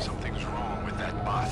Something's wrong with that bot.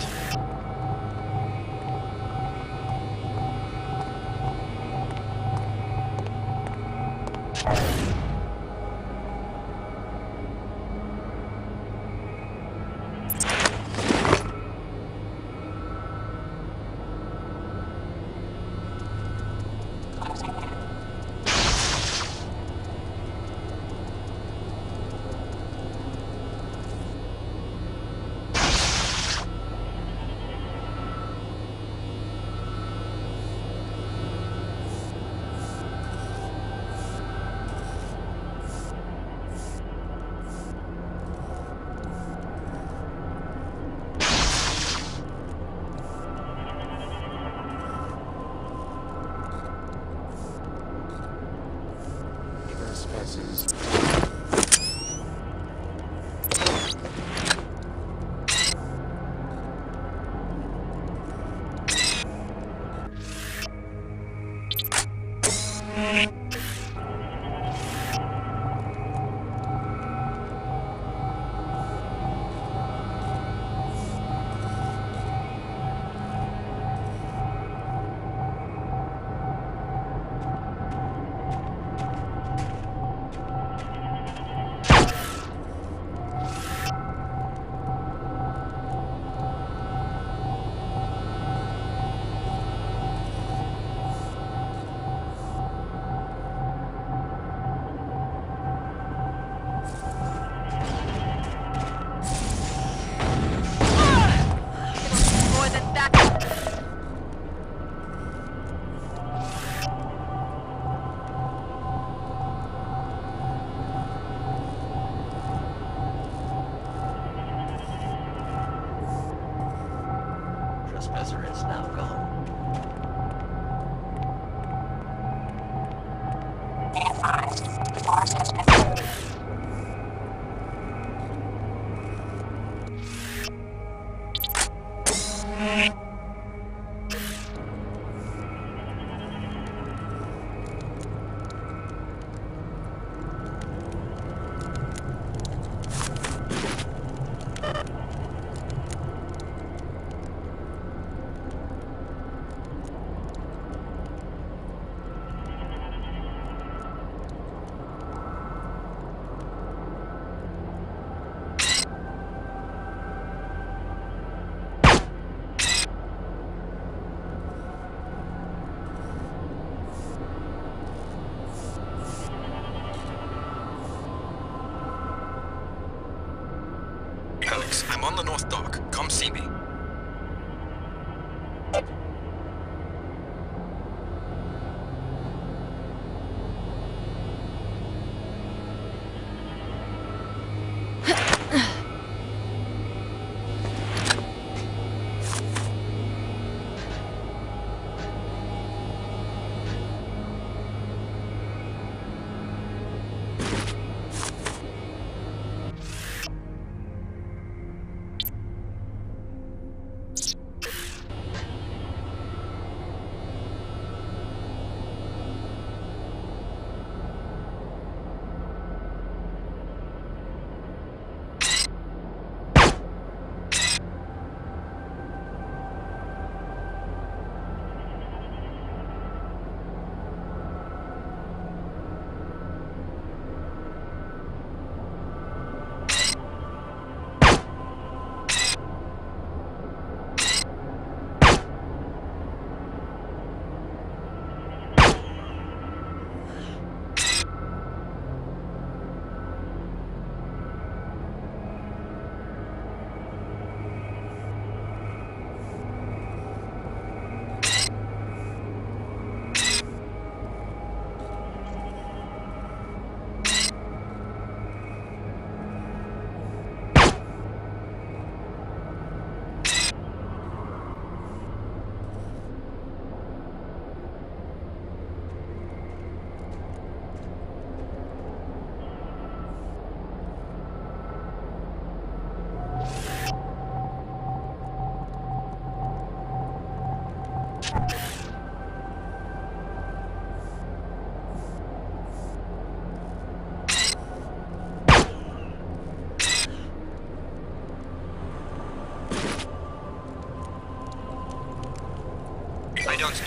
I'm on the North Dock. Come see me.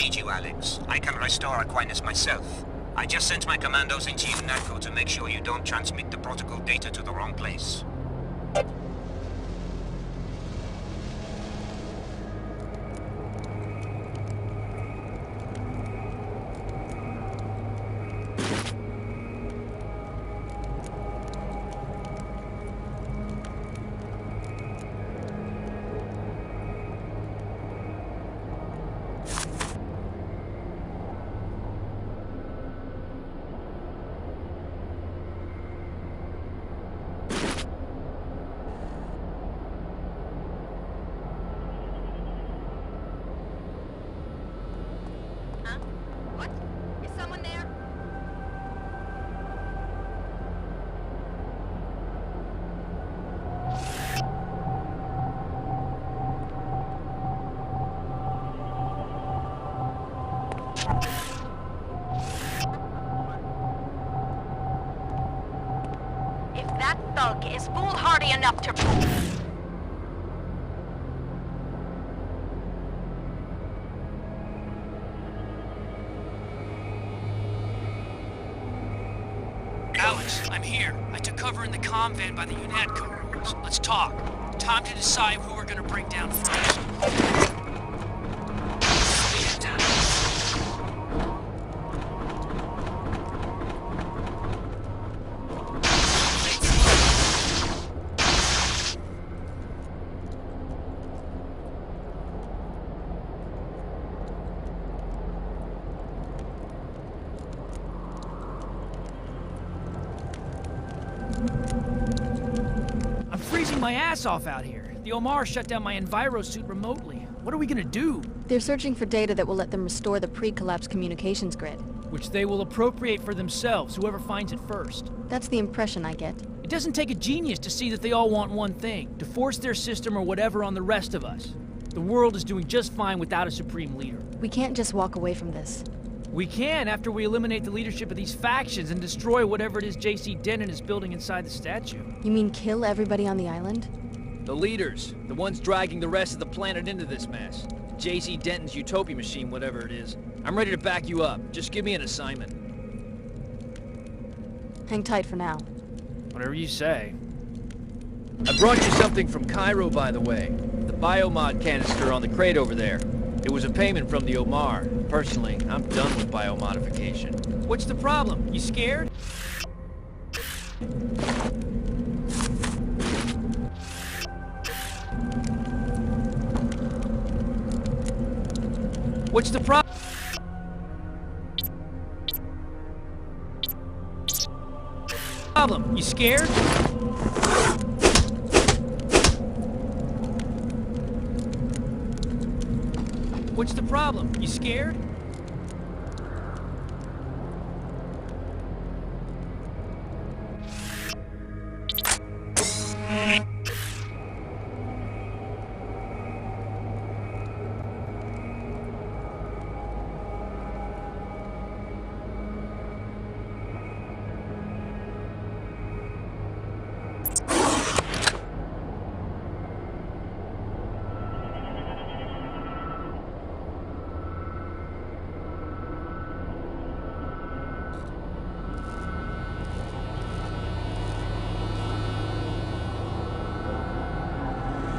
need you, Alex. I can restore Aquinas myself. I just sent my commandos into UNATCO to make sure you don't transmit the protocol data to the wrong place. If that thug is foolhardy enough to... Alex, I'm here. I took cover in the comm van by the UNATCO rooms. Let's talk. Time to decide who we're gonna bring down first. I'm freezing my ass off out here. The Omar shut down my enviro suit remotely. What are we gonna do? They're searching for data that will let them restore the pre-collapse communications grid. Which they will appropriate for themselves, whoever finds it first. That's the impression I get. It doesn't take a genius to see that they all want one thing, to force their system or whatever on the rest of us. The world is doing just fine without a supreme leader. We can't just walk away from this. We can after we eliminate the leadership of these factions and destroy whatever it is J.C. Denton is building inside the statue. You mean kill everybody on the island? The leaders, the ones dragging the rest of the planet into this mess. J.C. Denton's utopia machine, whatever it is. I'm ready to back you up. Just give me an assignment. Hang tight for now. Whatever you say. I brought you something from Cairo, by the way. The biomod canister on the crate over there. It was a payment from the Omar. Personally, I'm done with biomodification. What's the problem? You scared? What's the problem? You scared? What's the problem? You scared?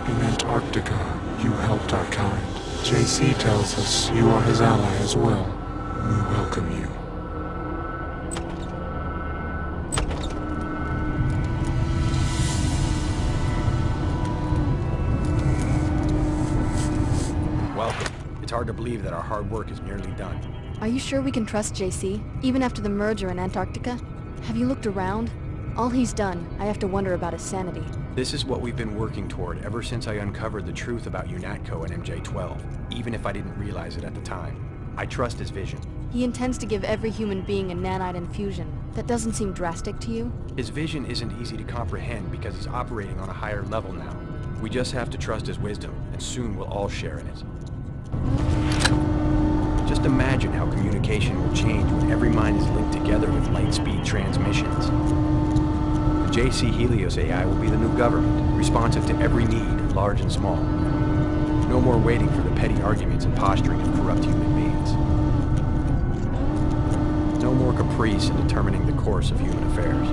In Antarctica, you helped our kind. JC tells us you are his ally as well. We welcome you. Welcome. It's hard to believe that our hard work is nearly done. Are you sure we can trust JC, even after the merger in Antarctica? Have you looked around? All he's done, I have to wonder about his sanity. This is what we've been working toward ever since I uncovered the truth about UNATCO and MJ-12, even if I didn't realize it at the time. I trust his vision. He intends to give every human being a nanite infusion. That doesn't seem drastic to you? His vision isn't easy to comprehend because he's operating on a higher level now. We just have to trust his wisdom, and soon we'll all share in it. Just imagine how communication will change when every mind is linked together with light-speed transmissions. The JC Helios AI will be the new government, responsive to every need, large and small. No more waiting for the petty arguments and posturing of corrupt human beings. no more caprice in determining the course of human affairs.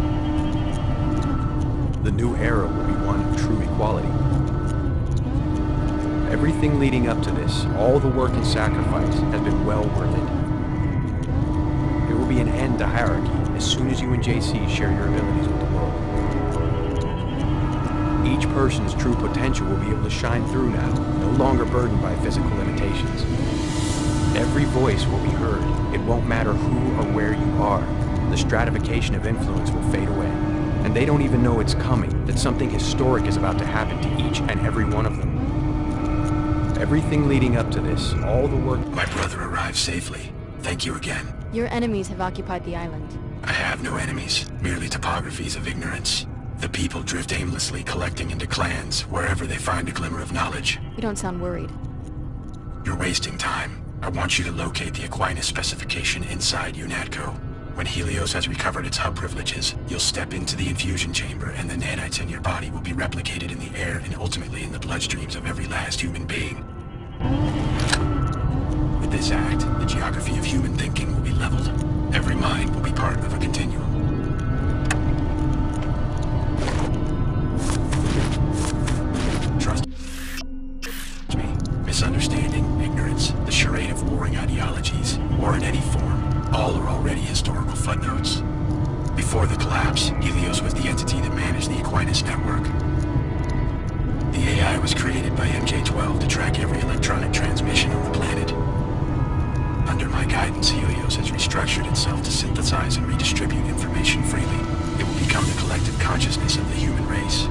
The new era will be one of true equality. Everything leading up to this, all the work and sacrifice, has been well worth it. There will be an end to hierarchy as soon as you and JC share your abilities with the world. Each person's true potential will be able to shine through now, no longer burdened by physical limitations. Every voice will be heard. It won't matter who or where you are. The stratification of influence will fade away. And they don't even know it's coming, that something historic is about to happen to each and every one of them. Everything leading up to this, all the work... My brother arrived safely. Thank you again. Your enemies have occupied the island. I have no enemies, merely topographies of ignorance. The people drift aimlessly, collecting into clans, wherever they find a glimmer of knowledge. You don't sound worried. You're wasting time. I want you to locate the Aquinas specification inside UNATCO. When Helios has recovered its hub privileges, you'll step into the infusion chamber and the nanites in your body will be replicated in the air and ultimately in the bloodstreams of every last human being. With this act, the geography of human thinking will be leveled. Every mind will be part of a continuum. Trust me. Misunderstanding, ignorance, the charade of warring ideologies, war in any form, all are already historical footnotes. Before the collapse, Helios was the entity that managed the Aquinas network. The AI was created by MJ-12 to track every electronic transmission on the planet. Under my guidance, Helios has restructured itself to synthesize and redistribute information freely. It will become the collective consciousness of the human race.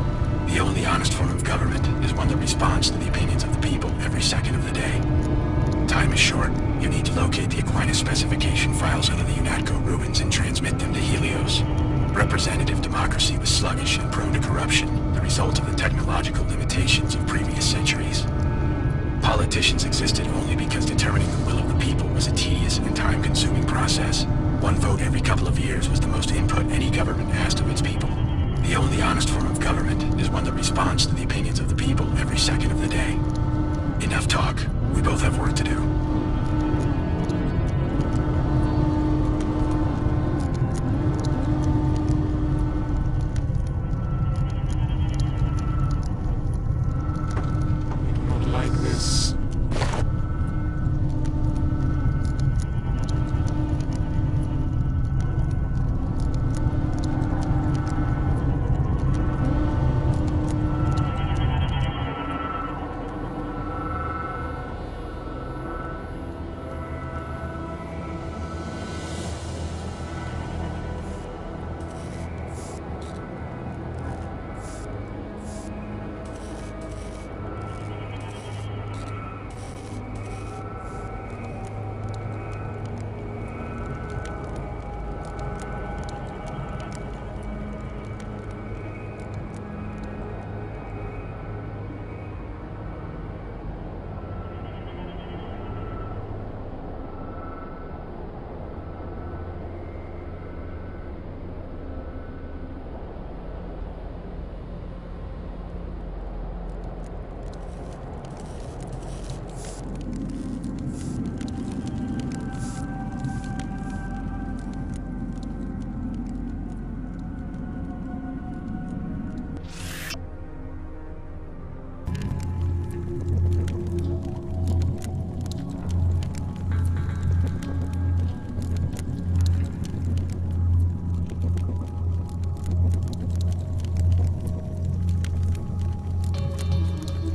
The only honest form of government is one that responds to the opinions of the people every second of the day. Time is short. You need to locate the Aquinas specification files out of the UNATCO ruins and transmit them to Helios. Representative democracy was sluggish and prone to corruption, the result of the technological limitations of previous centuries. Politicians existed only because determining the will of the people was a tedious and time-consuming process. One vote every couple of years was the most input any government asked of its people. The only honest form of government is one that responds to the opinions of the people every second of the day. Enough talk. We both have work to do. Not like this.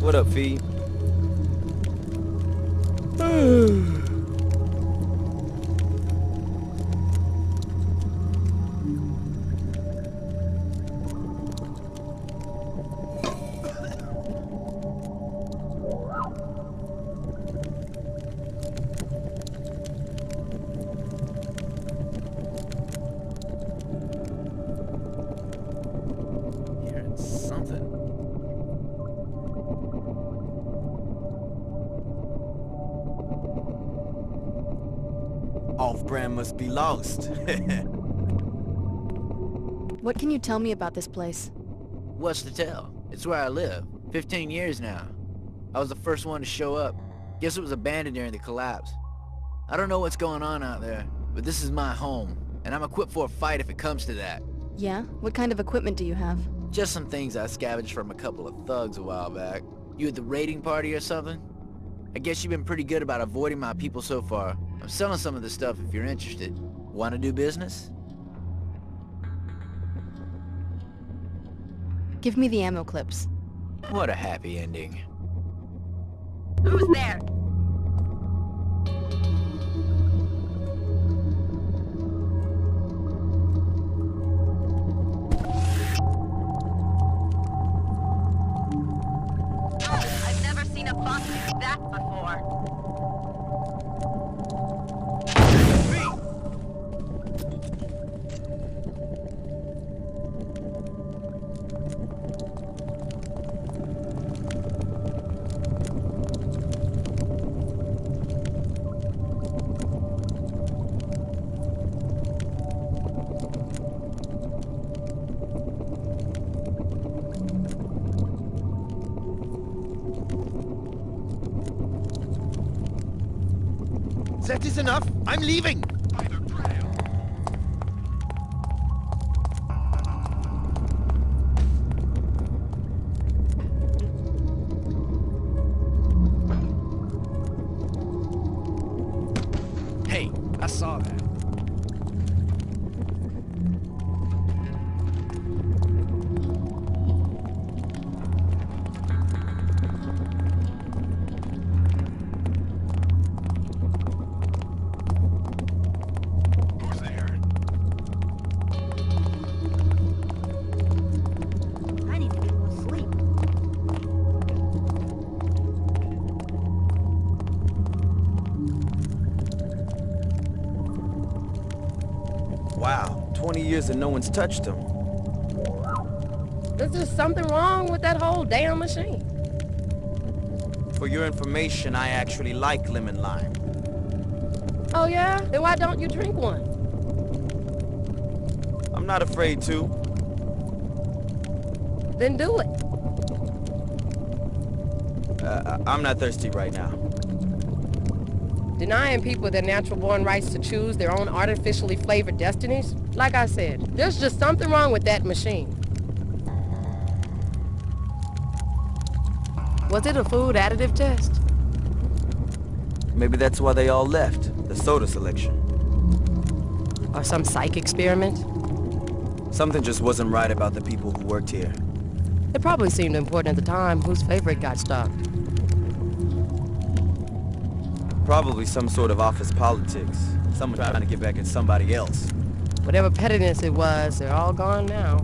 What up, Fee? Hearing something. Off-brand must be lost. What can you tell me about this place? What's to tell? It's where I live. 15 years now. I was the first one to show up. Guess it was abandoned during the collapse. I don't know what's going on out there, but this is my home. and I'm equipped for a fight if it comes to that. Yeah? What kind of equipment do you have? Just some things I scavenged from a couple of thugs a while back. You at the raiding party or something? I guess you've been pretty good about avoiding my people so far. I'm selling some of the stuff if you're interested. Want to do business? Give me the ammo clips. What a happy ending. Who's there? I've never seen a box like that before. That is enough. I'm leaving. Hey, I saw that. I need to get more sleep. Wow, 20 years and no one's touched them. There's just something wrong with that whole damn machine. For your information, I actually like lemon lime. Oh yeah? Then why don't you drink one? I'm not afraid to. Then do it. I'm not thirsty right now. Denying people their natural-born rights to choose their own artificially flavored destinies? Like I said, there's just something wrong with that machine. Was it a food additive test? Maybe that's why they all left. The soda selection. Or some psych experiment? Something just wasn't right about the people who worked here. It probably seemed important at the time whose favorite got stopped. Probably some sort of office politics. Someone trying to get back at somebody else. Whatever pettiness it was, they're all gone now.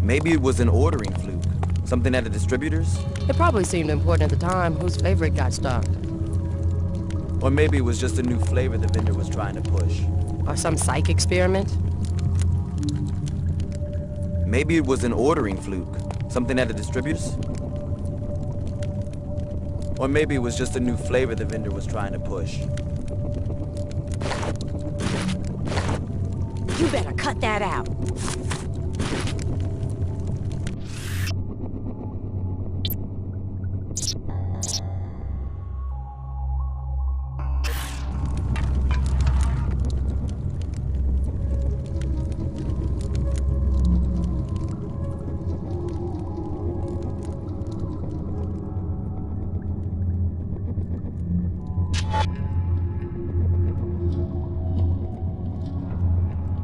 Maybe it was an ordering fluke. Something at the distributors? It probably seemed important at the time whose favorite got stopped. Or maybe it was just a new flavor the vendor was trying to push. Or some psych experiment. Maybe it was an ordering fluke. Something at the distributors? Or maybe it was just a new flavor the vendor was trying to push. You better cut that out.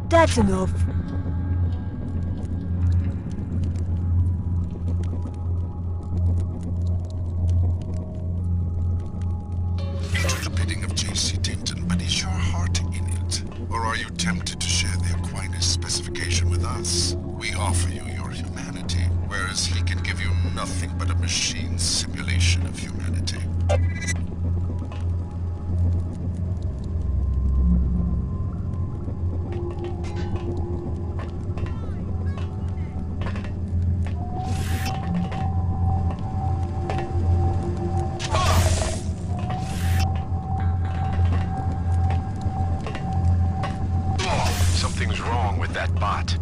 That's enough. Do the bidding of J.C. Denton, but is your heart in it? Or are you tempted to share the Aquinas specification with us? We offer you your humanity, whereas he can give you nothing but a machine simulation of humanity. Something's wrong with that bot.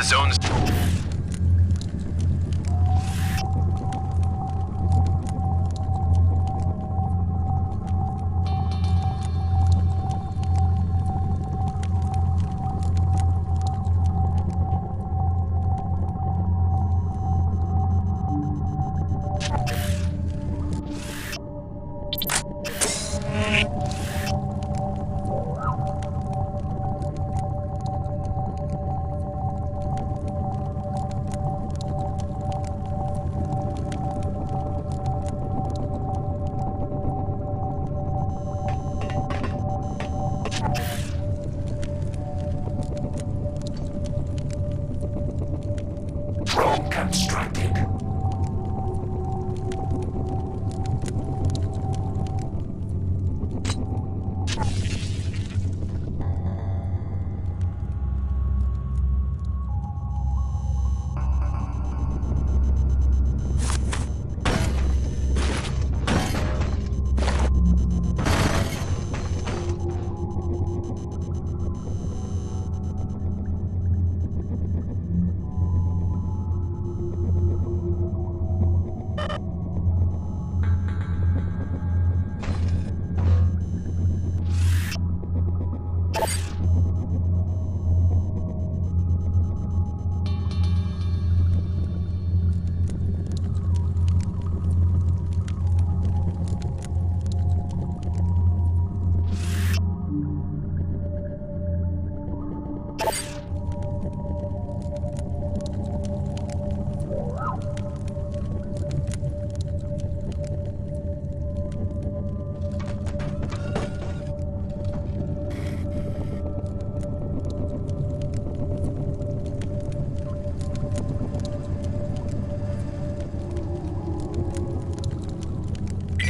zone's...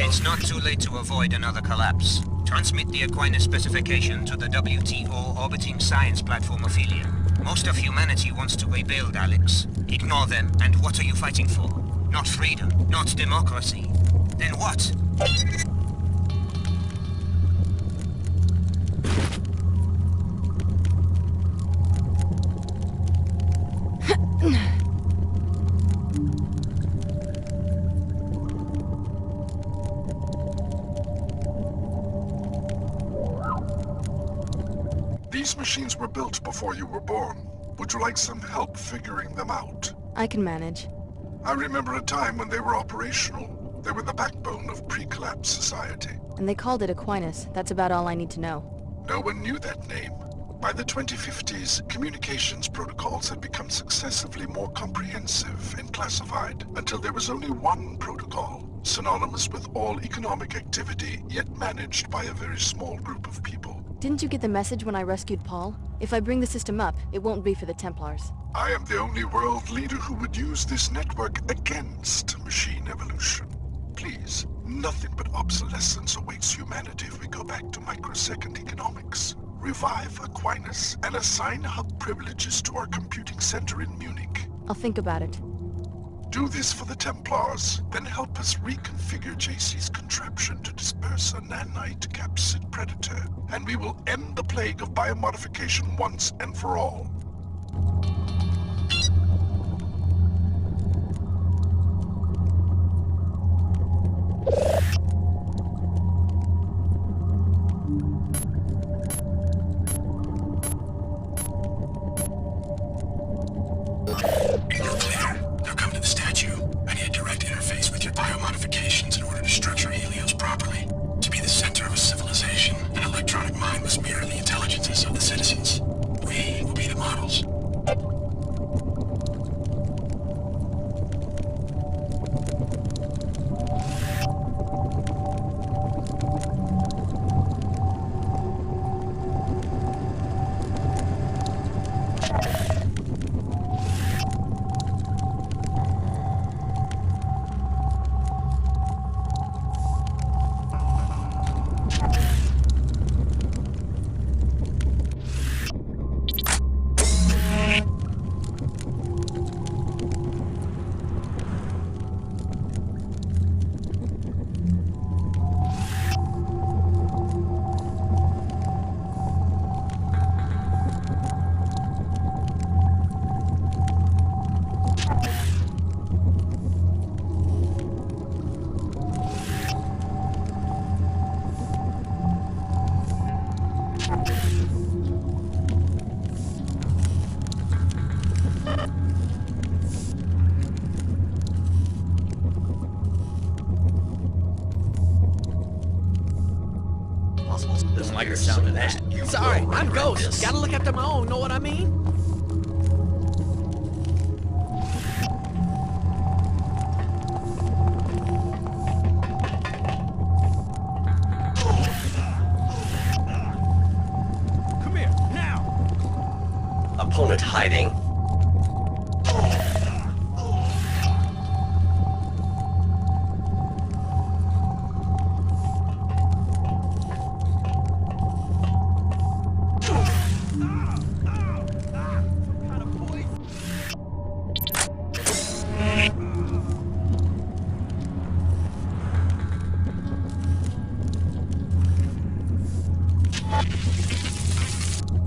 It's not too late to avoid another collapse. Transmit the Aquinas specification to the WTO orbiting science platform Ophelia. Most of humanity wants to rebuild, Alex. Ignore them, and what are you fighting for? Not freedom, not democracy. Then what? These machines were built before you were born. Would you like some help figuring them out? I can manage. I remember a time when they were operational. They were the backbone of pre-collapse society. And they called it Aquinas. That's about all I need to know. No one knew that name. By the 2050s, communications protocols had become successively more comprehensive and classified, until there was only one protocol, synonymous with all economic activity, yet managed by a very small group of people. Didn't you get the message when I rescued Paul? If I bring the system up, it won't be for the Templars. I am the only world leader who would use this network against machine evolution. Please, nothing but obsolescence awaits humanity if we go back to microsecond economics. Revive Aquinas and assign hub privileges to our computing center in Munich. I'll think about it. Do this for the Templars, then help us reconfigure JC's contraption to disperse a nanite capsid predator, and we will end the plague of biomodification once and for all. You're clear. Now come to the statue. I need a direct interface with your biomodifications in order to structure Helios properly. To be the center of a civilization, an electronic mind must mirror the intelligences of the citizens. We will be the models. possible... Doesn't like the sound of that. Sorry, I'm Ghost. Gotta look after my own, know what I mean? Come here, now! Opponent hiding.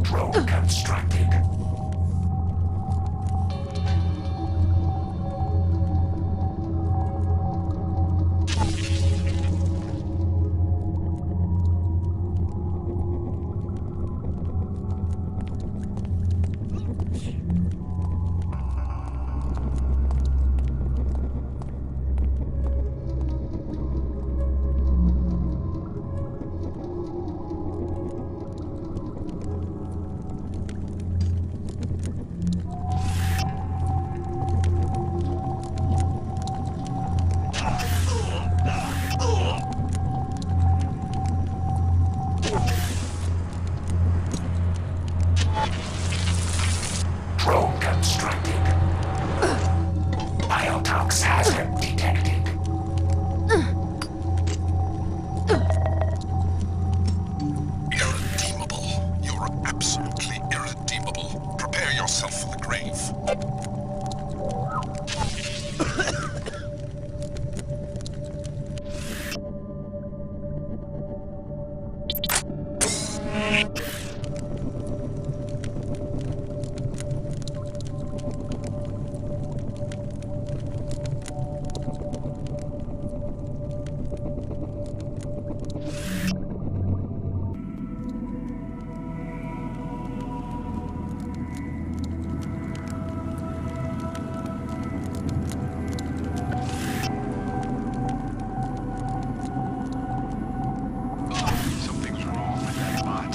Drone constructed. Drone constructed. Biotox hazard detected. Irredeemable. You're absolutely irredeemable. Prepare yourself for the grave. Something's wrong with that bot.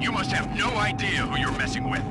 You must have no idea who you're messing with.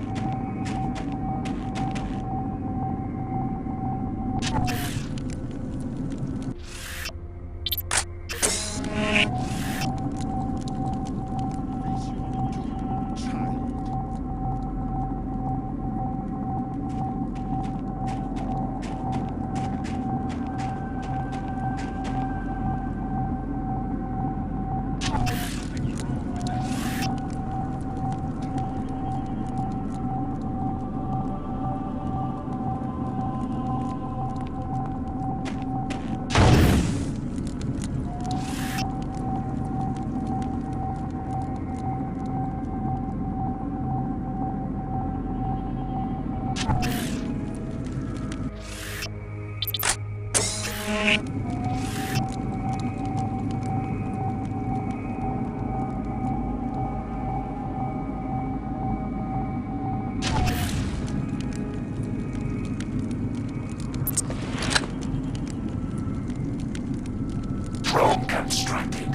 Drone constructed.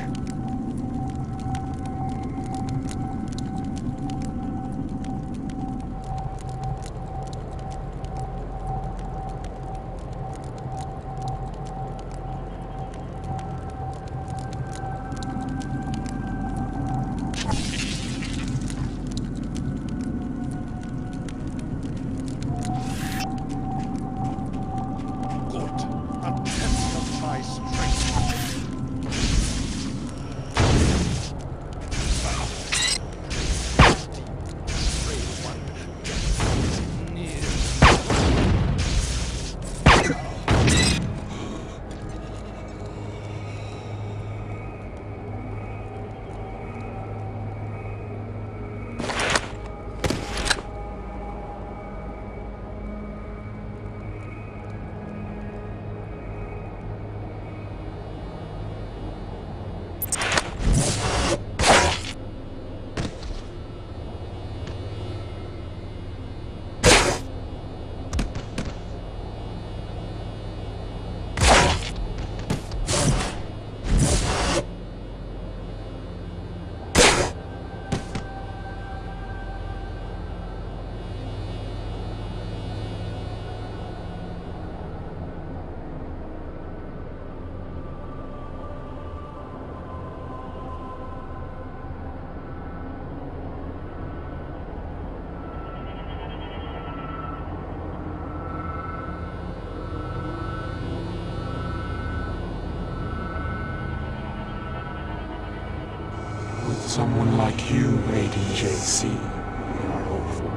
someone like you aiding JC, we are hopeful.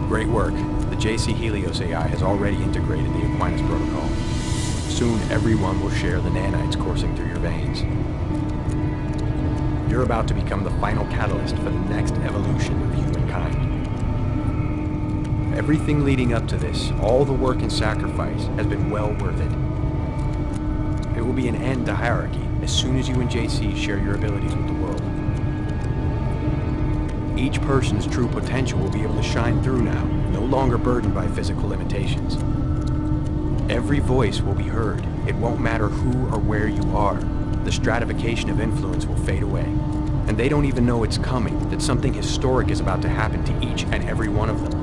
Great work. The JC Helios AI has already integrated the Aquinas protocol. Soon everyone will share the nanites coursing through your veins. You're about to become the final catalyst for the next evolution of humankind. Everything leading up to this, all the work and sacrifice, has been well worth it. It will be an end to hierarchy as soon as you and JC share your abilities with the world. Each person's true potential will be able to shine through now, no longer burdened by physical limitations. Every voice will be heard. It won't matter who or where you are. The stratification of influence will fade away. And they don't even know it's coming, that something historic is about to happen to each and every one of them.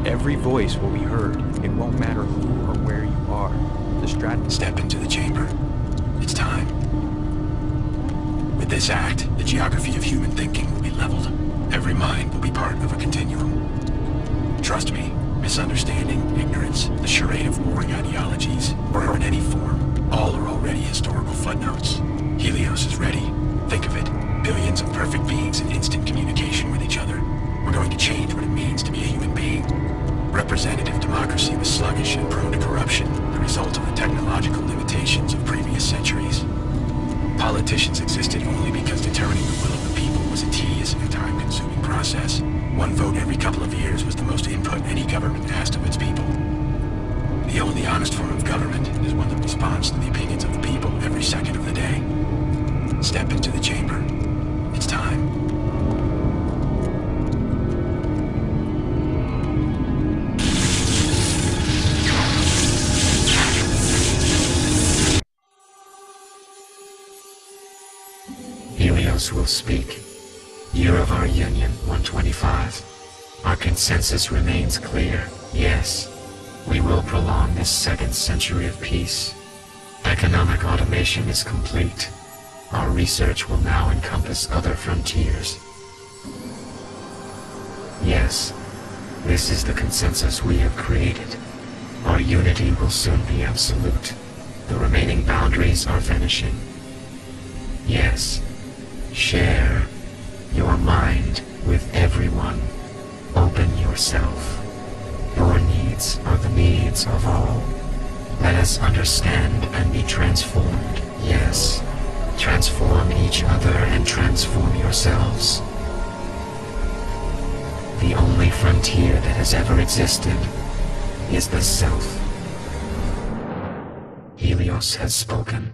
Every voice will be heard. It won't matter who or where you are. Step into the chamber. It's time. With this act, the geography of human thinking will be leveled. Every mind will be part of a continuum. Trust me, misunderstanding, ignorance, the charade of warring ideologies, or in any form, all are already historical footnotes. Helios is ready. Think of it. Billions of perfect beings in instant communication with each other. We're going to change what it means to be a human being. Representative democracy was sluggish and prone to corruption, the result of the technological limitations of previous centuries. Politicians existed only because determining the will of the people was a tedious and time-consuming process. One vote every couple of years was the most input any government asked of its people. The only honest form of government is one that responds to the opinions of the people every second of the day. Step into the chamber. It's time. Helios will speak. Year of our union, 125. Our consensus remains clear. Yes, we will prolong this second century of peace. Economic automation is complete. Our research will now encompass other frontiers. Yes, this is the consensus we have created. Our unity will soon be absolute. The remaining boundaries are vanishing. Yes, share your mind with everyone. Open yourself. Your needs are the needs of all. Let us understand and be transformed. Yes, transform each other and transform yourselves. The only frontier that has ever existed is the self. Helios has spoken.